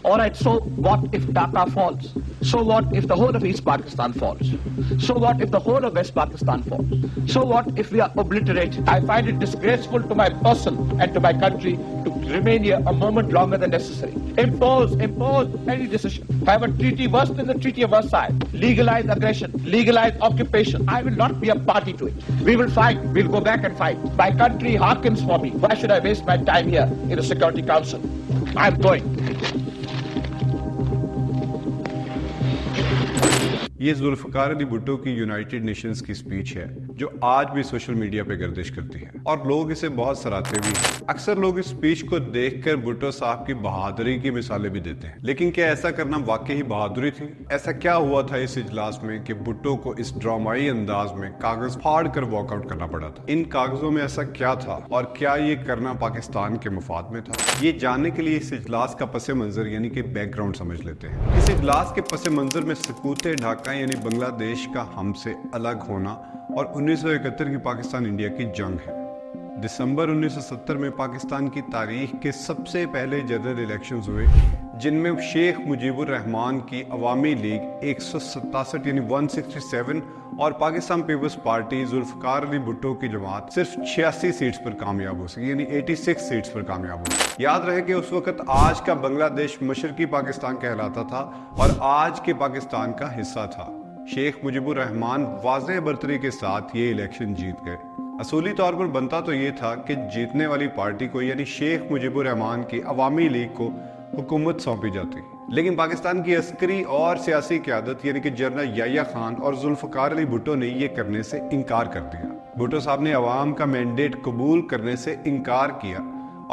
All right, so what if Dhaka falls? So what if the whole of East Pakistan falls? So what if the whole of West Pakistan falls? So what if we are obliterated? I find it disgraceful to my person and to my country to remain here a moment longer than necessary. Impose any decision. Have a treaty worse than the Treaty of Versailles. Legalize aggression, legalize occupation. I will not be a party to it. We will fight. We'll go back and fight. My country hearkens for me. Why should I waste my time here in the Security Council? I'm going. یہ ذوالفقار علی بھٹو کی United nations کی speech ہے جو آج بھی social media پہ گردش کرتی ہے اور لوگ اسے بہت سراہتے بھی ہیں۔ اکثر لوگ اس سپیچ کو دیکھ کر بھٹو صاحب کی بہادری کی مثالیں بھی دیتے ہیں، لیکن کیا ایسا کرنا واقعی بہادری تھی؟ ایسا کیا ہوا تھا اس اجلاس میں کہ بھٹو کو اس ڈرامائی انداز میں کاغذ پھاڑ کر واک آؤٹ کرنا پڑا تھا؟ ان کاغذوں میں ایسا کیا تھا اور کیا یہ کرنا پاکستان کے مفاد میں تھا؟ یہ جاننے کے لیے اس اجلاس کا پس منظر یعنی کہ بیک گراؤنڈ سمجھ لیتے ہیں۔ اس اجلاس کے پس منظر میں سکوت ڈھاکہ یعنی بنگلہ دیش کا ہم سے الگ ہونا اور 1971 کی پاکستان انڈیا کی جنگ ہے۔ دسمبر 1970 میں پاکستان کی تاریخ کے سب سے پہلے جنرل الیکشنز ہوئے جن میں شیخ مجیب الرحمان کی عوامی لیگ 167 یعنی 167 اور پاکستان پیپلز پارٹی ذوالفقار علی بھٹو کی جماعت صرف 86 سیٹس پر کامیاب ہو سکی یعنی 86 سیٹس پر کامیاب ہو سکی۔ یاد رہے کہ اس وقت آج کا بنگلہ دیش مشرقی پاکستان کہلاتا تھا اور آج کے پاکستان کا حصہ تھا۔ شیخ مجیب الرحمان واضح برتری کے ساتھ یہ الیکشن جیت گئے۔ اصولی طور پر بنتا تو یہ تھا کہ جیتنے والی پارٹی کو یعنی شیخ مجیب الرحمان کی عوامی لیگ کو حکومت سونپی جاتی، لیکن پاکستان کی عسکری اور سیاسی قیادت یعنی کہ جنرل یحییٰ خان اور ذوالفقار علی بھٹو نے یہ کرنے سے انکار کر دیا۔ بھٹو صاحب نے عوام کا مینڈیٹ قبول کرنے سے انکار کیا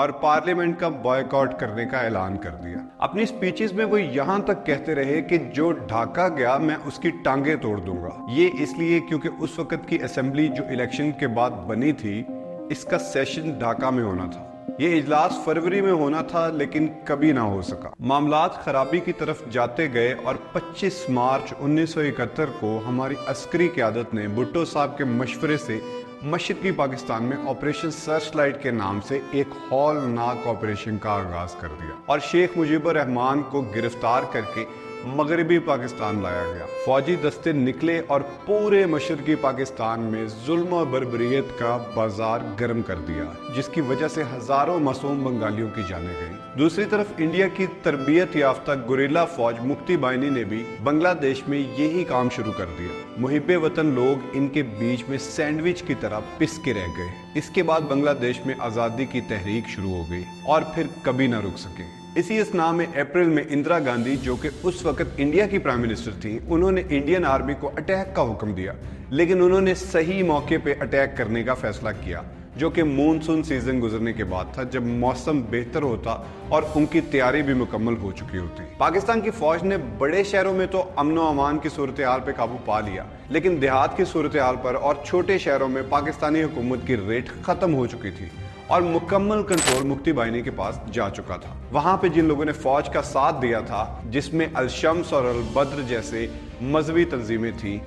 اور پارلیمنٹ کا بائیکاٹ کرنے کا اعلان کر دیا۔ اپنی سپیچز میں وہ یہاں تک کہتے رہے کہ جو ڈھاکہ گیا میں اس کی ٹانگیں توڑ دوں گا۔ یہ اس لیے کیونکہ اس وقت کی اسمبلی جو الیکشن کے بعد بنی تھی اس کا سیشن ڈھاکہ میں ہونا تھا۔ یہ اجلاس فروری میں ہونا تھا لیکن کبھی نہ ہو سکا۔ معاملات خرابی کی طرف جاتے گئے اور 25 مارچ 1971 کو ہماری عسکری قیادت نے بھٹو صاحب کے مشورے سے مشرقی پاکستان میں آپریشن سرچ لائٹ کے نام سے ایک ہولناک آپریشن کا آغاز کر دیا اور شیخ مجیب الرحمان کو گرفتار کر کے مغربی پاکستان لایا گیا۔ فوجی دستے نکلے اور پورے مشرقی پاکستان میں ظلم و بربریت کا بازار گرم کر دیا جس کی وجہ سے ہزاروں معصوم بنگالیوں کی جانیں گئیں۔ دوسری طرف انڈیا کی تربیت یافتہ گوریلا فوج مکتی بائنی نے بھی بنگلہ دیش میں یہی کام شروع کر دیا۔ محب وطن لوگ ان کے بیچ میں سینڈوچ کی طرح پس کے رہ گئے۔ اس کے بعد بنگلہ دیش میں آزادی کی تحریک شروع ہو گئی اور پھر کبھی نہ رک سکے۔ اسی اسنا میں اپریل میں اندرا گاندھی جو کہ اس وقت انڈیا کی پرائم منسٹر تھیں انہوں نے انڈین آرمی کو اٹیک کا حکم دیا، لیکن انہوں نے صحیح موقع پہ اٹیک کرنے کا فیصلہ کیا جو کہ مونسون سیزن گزرنے کے بعد تھا جب موسم بہتر ہوتا اور ان کی تیاری بھی مکمل ہو چکی ہوتی۔ پاکستان کی فوج نے بڑے شہروں میں تو امن و امان کی صورتحال پہ قابو پا لیا لیکن دیہات کی صورتحال پر اور چھوٹے شہروں میں پاکستانی حکومت کی ریٹ ختم ہو چکی تھی اور مکمل کنٹرول مکتی بائنی کے پاس جا چکا تھا۔ وہاں پہ جن لوگوں نے فوج کا ساتھ دیا تھا جس میں الشمس اور البدر جیسے مذہبی تنظیمیں تھیں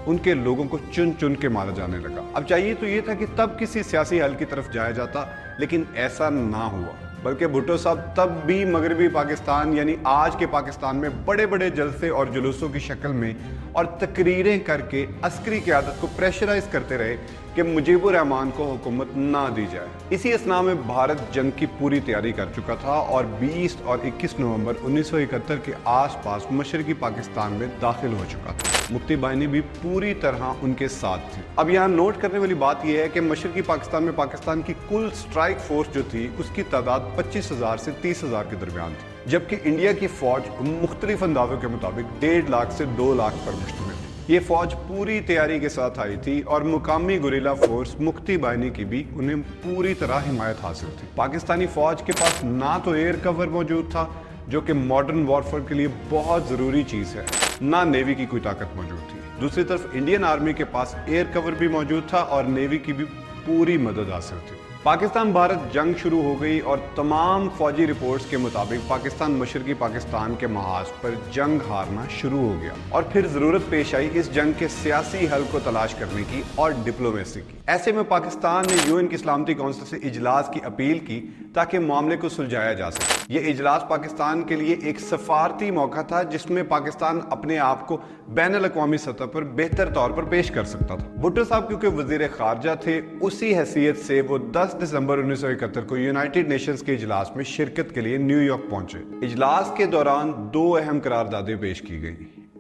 ان کے لوگوں کو چن چن کے مارا جانے لگا۔ اب چاہیے تو یہ تھا کہ تب کسی سیاسی حل کی طرف جایا جاتا لیکن ایسا نہ ہوا، بلکہ بھٹو صاحب تب بھی مغربی پاکستان یعنی آج کے پاکستان میں بڑے بڑے جلسے اور جلوسوں کی شکل میں اور تقریریں کر کے عسکری قیادت کو پریشرائز کرتے رہے کہ مجیب الرحمان کو حکومت نہ دی جائے۔ اسی اسنا میں بھارت جنگ کی پوری تیاری کر چکا تھا اور 20 اور 21 نومبر 1971 کے آس پاس مشرقی پاکستان میں داخل ہو چکا تھا۔ مکتی بائنی بھی پوری طرح ان کے ساتھ تھی۔ اب یہاں نوٹ کرنے والی بات یہ ہے کہ مشرقی پاکستان میں پاکستان کی کل سٹرائک فورس جو تھی اس کی تعداد 25,000 سے 30,000 کے درمیان تھی، جبکہ انڈیا کی فوج مختلف اندازوں کے مطابق 1.5 لاکھ سے 2 لاکھ پر مشتمل تھی۔ یہ فوج پوری تیاری کے ساتھ آئی تھی اور مقامی گوریلا فورس مکتی بائنی کی بھی انہیں پوری طرح حمایت حاصل تھی۔ پاکستانی فوج کے پاس نہ تو ایئر کور موجود تھا جو کہ ماڈرن وارفیئر کے لیے بہت ضروری چیز ہے، نہ نیوی کی کوئی طاقت موجود تھی۔ دوسری طرف انڈین آرمی کے پاس ایئر کور بھی موجود تھا اور نیوی کی بھی پوری مدد حاصل تھی۔ पाकिस्तान भारत जंग शुरू हो गई और तमाम फौजी रिपोर्ट्स के मुताबिक पाकिस्तान मशरकी पाकिस्तान के महाज पर जंग हारना शुरू हो गया और फिर जरूरत पेश आई इस जंग के सियासी हल को तलाश करने की और डिप्लोमेसी की। ऐसे में पाकिस्तान ने यूएन की सलामती कौंसिल से इजलास की अपील की ताकि मामले को सुलझाया जा सके। ये इजलास पाकिस्तान के लिए एक सफारती मौका था जिसमें पाकिस्तान अपने आप को बैनुल अक़वामी सतह पर बेहतर तौर पर पेश कर सकता था। भुट्टो साहब क्योंकि वजीर खारजा थे, उसी हैसियत से वो 10 दिसंबर 1971 को यूनाइटेड नेशंस के इजलास में शिरकत के लिए न्यूयॉर्क पहुंचे। इजलास के दौरान 2 अहम करारदादें पेश की गई।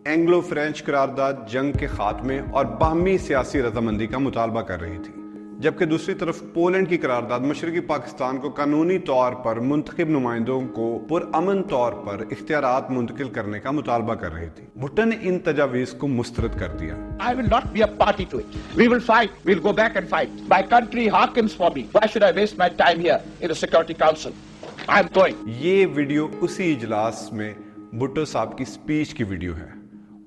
एंग्लो फ्रेंच करारदाद जंग के खात्मे और बाहमी सियासी रजामंदी का मुतालबा कर रही थी, जबकि दूसरी तरफ पोलैंड की करारदाद मशरकी पाकिस्तान को कानूनी तौर पर मुंतखब नुमाइंदों को पुरअमन तौर पर इख्तियारात मुंतकिल करने का मुतालबा कर रही थी। भुट्टो ने इन तजावीज़ को मुस्तरद कर दिया। I will not be a party to it. We will fight. We'll go back and fight. My country hearkens for me. Why should I waste my time here in the Security Council? I'm going. ये video उसी इजलास में भुट्टो साहब की speech की video है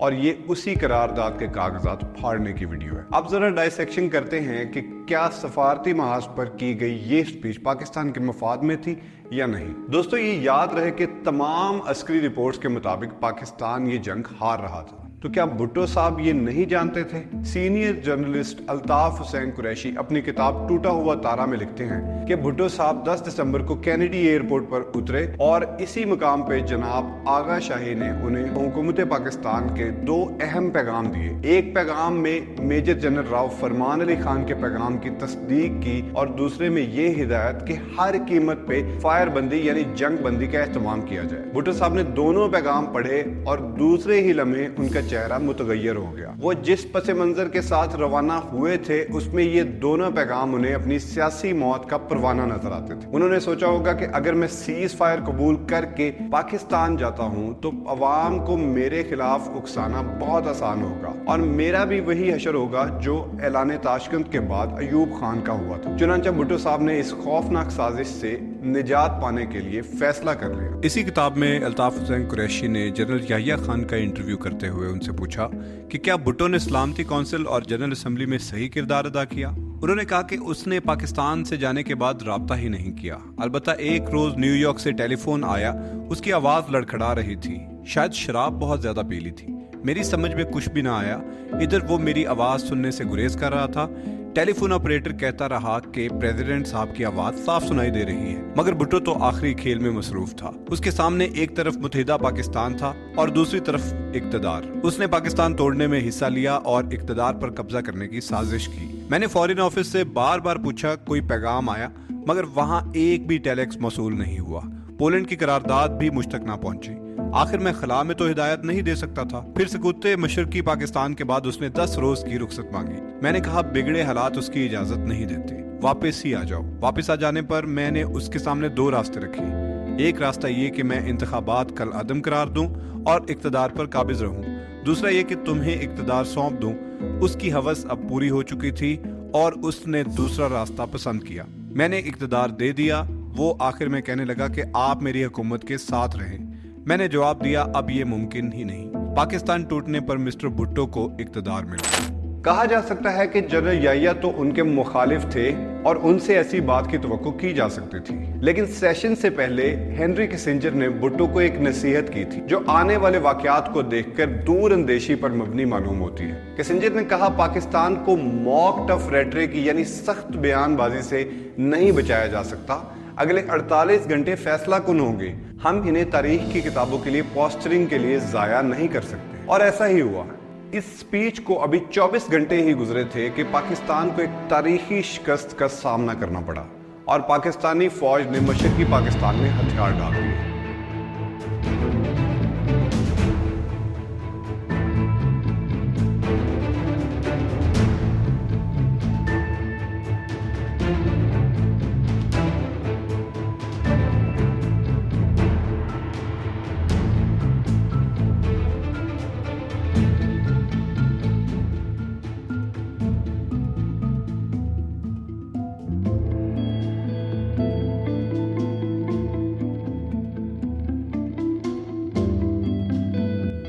और ये उसी करारदाद के कागजात फाड़ने की वीडियो है। अब जरा डाइसेक्शन करते हैं कि क्या सफारती महाज पर की गई ये स्पीच पाकिस्तान के मफाद में थी या नहीं। दोस्तों, ये याद रहे कि तमाम अस्करी रिपोर्ट्स के मुताबिक पाकिस्तान ये जंग हार रहा था। तो क्या भुट्टो साहब ये नहीं जानते थे? सीनियर जर्नलिस्ट अल्ताफ हुसैन कुरैशी अपनी किताब टूटा हुआ तारा में लिखते हैं कि भुट्टो साहब 10 दिसंबर को कैनेडी एयरपोर्ट पर उतरे और इसी मुकाम पे जनाब आगा शाही ने उन्हें हुकूमत पाकिस्तान के 2 अहम पैगाम दिए। एक पैगाम में मेजर जनरल राव फरमान अली खान के पैगाम की तस्दीक की और दूसरे में ये हिदायत कि हर कीमत पे फायर बंदी यानी जंग बंदी का एहतमाम किया जाए। भुट्टो साहब ने दोनों पैगाम पढ़े और दूसरे ही लम्हे उनका चेहरा मुतगय्यर हो गया। वो जिस पसे मंजर के साथ रवाना हुए थे उसमें ये दोनों पैगाम उन्हें अपनी सियासी मौत का परवाना नजर आते थे। उन्होंने सोचा होगा कि अगर मैं सीज फायर कबूल करके पाकिस्तान जाता हूं तो अवाम को मेरे खिलाफ उकसाना बहुत आसान होगा और मेरा भी वही हशर होगा जो ऐलान ताशकंद के बाद अयूब खान का हुआ था। चुनांचे भुट्टो साहब ने इस खौफनाक साजिश से निजात पाने के लिए फैसला कर लिया। इसी किताब में अल्ताफ हुसैन कुरैशी ने जनरल याहिया खान का इंटरव्यू करते हुए उनसे पूछा कि क्या भुट्टो ने सलामती कौंसिल और जनरल असेंबली में सही किरदार अदा किया। उन्होंने कहा कि उसने पाकिस्तान से जाने के बाद राब्ता ही नहीं किया। अलबत्ता एक रोज न्यूयॉर्क से टेलीफोन आया, उसकी आवाज लड़खड़ा रही थी, शायद शराब बहुत ज्यादा पी ली थी। मेरी समझ में कुछ भी ना आया। इधर वो मेरी आवाज सुनने से गुरेज कर रहा था। टेलीफोन ऑपरेटर कहता रहा कि प्रेसिडेंट साहब की आवाज साफ सुनाई दे रही है, मगर भुट्टो तो आखिरी खेल में मसरूफ था। उसके सामने एक तरफ मुत्तहिदा पाकिस्तान था और दूसरी तरफ इक्तदार। उसने पाकिस्तान तोड़ने में हिस्सा लिया और इक्तदार पर कब्जा करने की साजिश की। मैंने फॉरेन ऑफिस से बार बार पूछा कोई पैगाम आया, मगर वहां एक भी टेलेक्स मौसूल नहीं हुआ। पोलैंड की करारदाद भी मुझ तक ना पहुंची। आखिर मैं खला में तो हिदायत नहीं दे सकता था। फिर सकूते मशरकी पाकिस्तान के बाद उसने 10 रोज की रुखसत मांगी। मैंने कहा बिगड़े हालात उसकी इजाजत नहीं देते, वापस ही आ जाओ। वापस आ जाने पर मैंने उसके सामने 2 रास्ते रखे। एक रास्ता ये कि मैं इंतखाबात कल अदम करार दूं और इक्तदार पर काबिज रहूं। दूसरा ये कि तुम्हें इक्तदार सौंप दूं। उसकी हवस अब पूरी हो चुकी थी और उसने दूसरा रास्ता पसंद किया। मैंने इक्तदार दे दिया। वो आखिर में कहने लगा कि आप मेरी हुकूमत के साथ रहें। मैंने जवाब दिया अब ये मुमकिन ही नहीं। पाकिस्तान टूटने पर मिस्टर भुट्टो को इक्तदार मिला। कहा जा सकता है कि जनरल याहिया तो उनके मुखालिफ थे और उनसे ऐसी बात की तवक्को की जा सकती थी, लेकिन सेशन से पहले हेनरी किसिंजर ने भुट्टो को एक नसीहत की थी जो आने वाले वाकयात को देखकर दूर अंदेशी पर मबनी मालूम होती है। किसिंजर ने कहा पाकिस्तान को मॉक टफ रेटरिक यानी सख्त बयानबाजी से नहीं बचाया जा सकता। अगले 48 घंटे फैसला कुन होंगे। हम इन्हें तारीख की किताबों के लिए पोस्टरिंग के लिए जाया नहीं कर सकते। और ऐसा ही हुआ। इस स्पीच को अभी 24 घंटे ही गुजरे थे कि पाकिस्तान को एक तारीखी शिकस्त का सामना करना पड़ा और पाकिस्तानी फौज ने मशरकी पाकिस्तान में हथियार डाल दिए।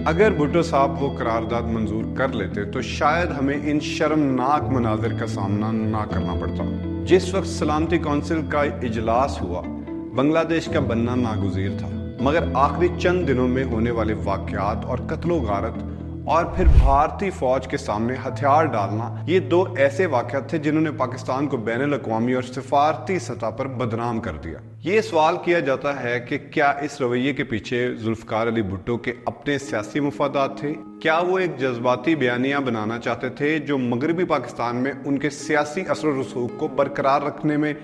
अगर भुट्टो साहब वो करारदाद मंजूर कर लेते तो शायद हमें इन शर्मनाक मनाजिर का सामना ना करना पड़ता। जिस वक्त सलामती कौंसिल का इजलास हुआ, बांग्लादेश का बनना नागुज़ीर था, मगर आखिरी चंद दिनों में होने वाले वाक़यात और कत्लो गारत और फिर भारतीय फौज के सामने हथियार डालना, ये दो ऐसे वाक़यात थे जिन्होंने पाकिस्तान को बैनुल-अक़वामी और सिफारती सतह पर बदनाम कर दिया। ये सवाल किया जाता है कि क्या इस रवैये के पीछे जुल्फ़िकार अली भुट्टो के अपने सियासी मुफादात थे? क्या वो एक जज्बाती बयानिया बनाना चाहते थे जो मगरबी पाकिस्तान में उनके सियासी असर और रसूख को बरकरार रखने में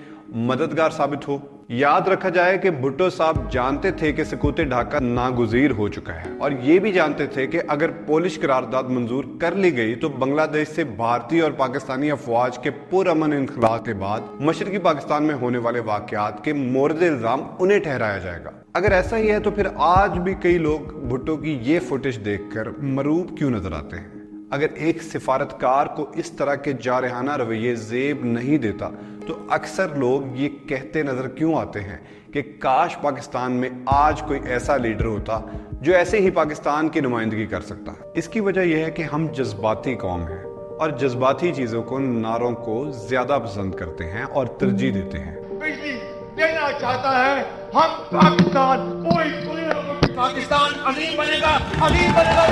मददगार साबित हो? याद रखा जाए कि भुट्टो साहब जानते थे कि सकूत ढाका नागुज़ीर हो चुका है और ये भी जानते थे कि अगर पोलिश करारदाद मंजूर कर ली गई तो बांग्लादेश से भारतीय और पाकिस्तानी अफवाज के पुरअमन इनखला के बाद मशरकी पाकिस्तान में होने वाले वाक़यात के मोरद इल्जाम उन्हें ठहराया जाएगा। अगर ऐसा ही है तो फिर आज भी कई लोग भुट्टो की ये फुटेज देखकर मरूब क्यों नजर आते हैं? अगर एक सिफारतकार को इस तरह के जारहाना रवैये ज़ेब नहीं देता तो अक्सर लोग ये कहते नजर क्यों आते हैं कि काश पाकिस्तान में आज कोई ऐसा लीडर होता जो ऐसे ही पाकिस्तान की नुमाइंदगी कर सकता है। इसकी वजह यह है कि हम जज्बाती कौम हैं और जज्बाती चीजों को, नारों को ज्यादा पसंद करते हैं और तरजीह देते हैं। बिजली देना चाहता है हम पाकिस्तान, कोई पाकिस्तान अजीम बनेगा, अजीम बनेगा।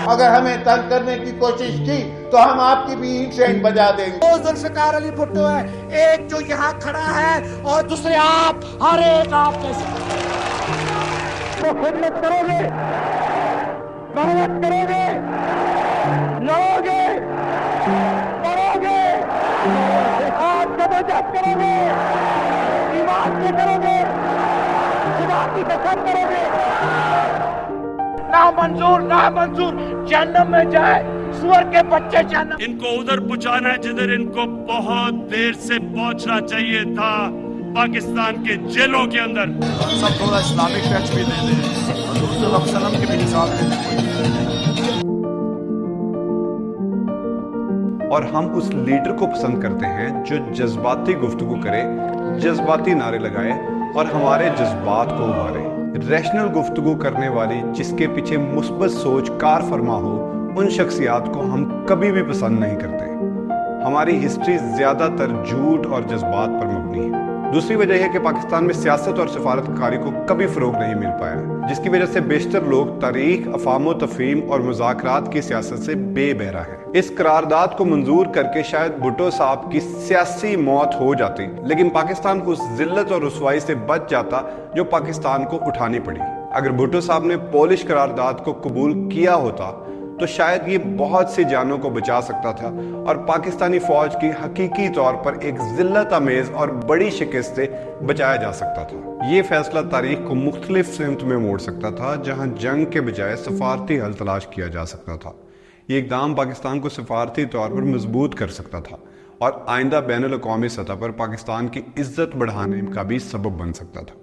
अगर हमें तंग करने की कोशिश की तो हम आपकी भी ट्रेन बजा देंगे। दो जुल्फ़िकार अली भुट्टो है, एक जो यहाँ खड़ा है और दूसरे आप, हर एक आप जैसे। तो खिदमत करोगे, मेहनत करोगे, लड़ोगे, पढ़ोगे, जिहाद जदोजहद करोगे, ईमान से करोगे, खुदा की कसम करोगे। ना मंजूर, ना मंजूर, जन्नत में जाए सुअर के बच्चे जन्नत। इनको उधर पहुंचाना है जिधर इनको बहुत देर से पहुंचना चाहिए था, पाकिस्तान के जेलों के अंदर। सब थोड़ा इस्लामिक टच भी दे दें, हज़रत सल्लम के भी निसाब दें। और हम उस लीडर को पसंद करते हैं जो जज्बाती गुफ्तगू करे, जज्बाती नारे लगाए और हमारे जज्बात को उभारे। रैशनल गुफ्तगू करने वाली, जिसके पीछे मुस्बत सोच कार फरमा हो, उन शख्सियात को हम कभी भी पसंद नहीं करते। हमारी हिस्ट्री ज्यादातर झूठ और जज्बात पर मबनी है। दूसरी वजह है कि पाकिस्तान में सियासत और सिफारतकारी को कभी फरोग नहीं मिल पाया, जिसकी वजह से बेशतर लोग तारीख, अफाम तफहीम और मुज़ाकरात की सियासत से बेबहरा है। इस करारदाद को मंजूर करके शायद भुट्टो साहब की सियासी मौत हो जाती, लेकिन पाकिस्तान को उस जिल्लत और रुसवाई से बच जाता जो पाकिस्तान को उठानी पड़ी। अगर भुट्टो साहब ने पोलिश करारदाद को कबूल किया होता तो शायद ये बहुत सी जानों को बचा सकता था और पाकिस्तानी फौज की हकीकी तौर पर एक जिल्लत अमेज और बड़ी शिकस्त से बचाया जा सकता था। ये फैसला तारीख को मुख्तलिफ सिमत में मोड़ सकता था, जहां जंग के बजाय सफारती हल तलाश किया जा सकता था। ये इक़दाम पाकिस्तान को सफारती तौर पर मजबूत कर सकता था और आइंदा बैनुल-अक़वामी सतह पर पाकिस्तान की इज्जत बढ़ाने का भी सबब बन सकता था।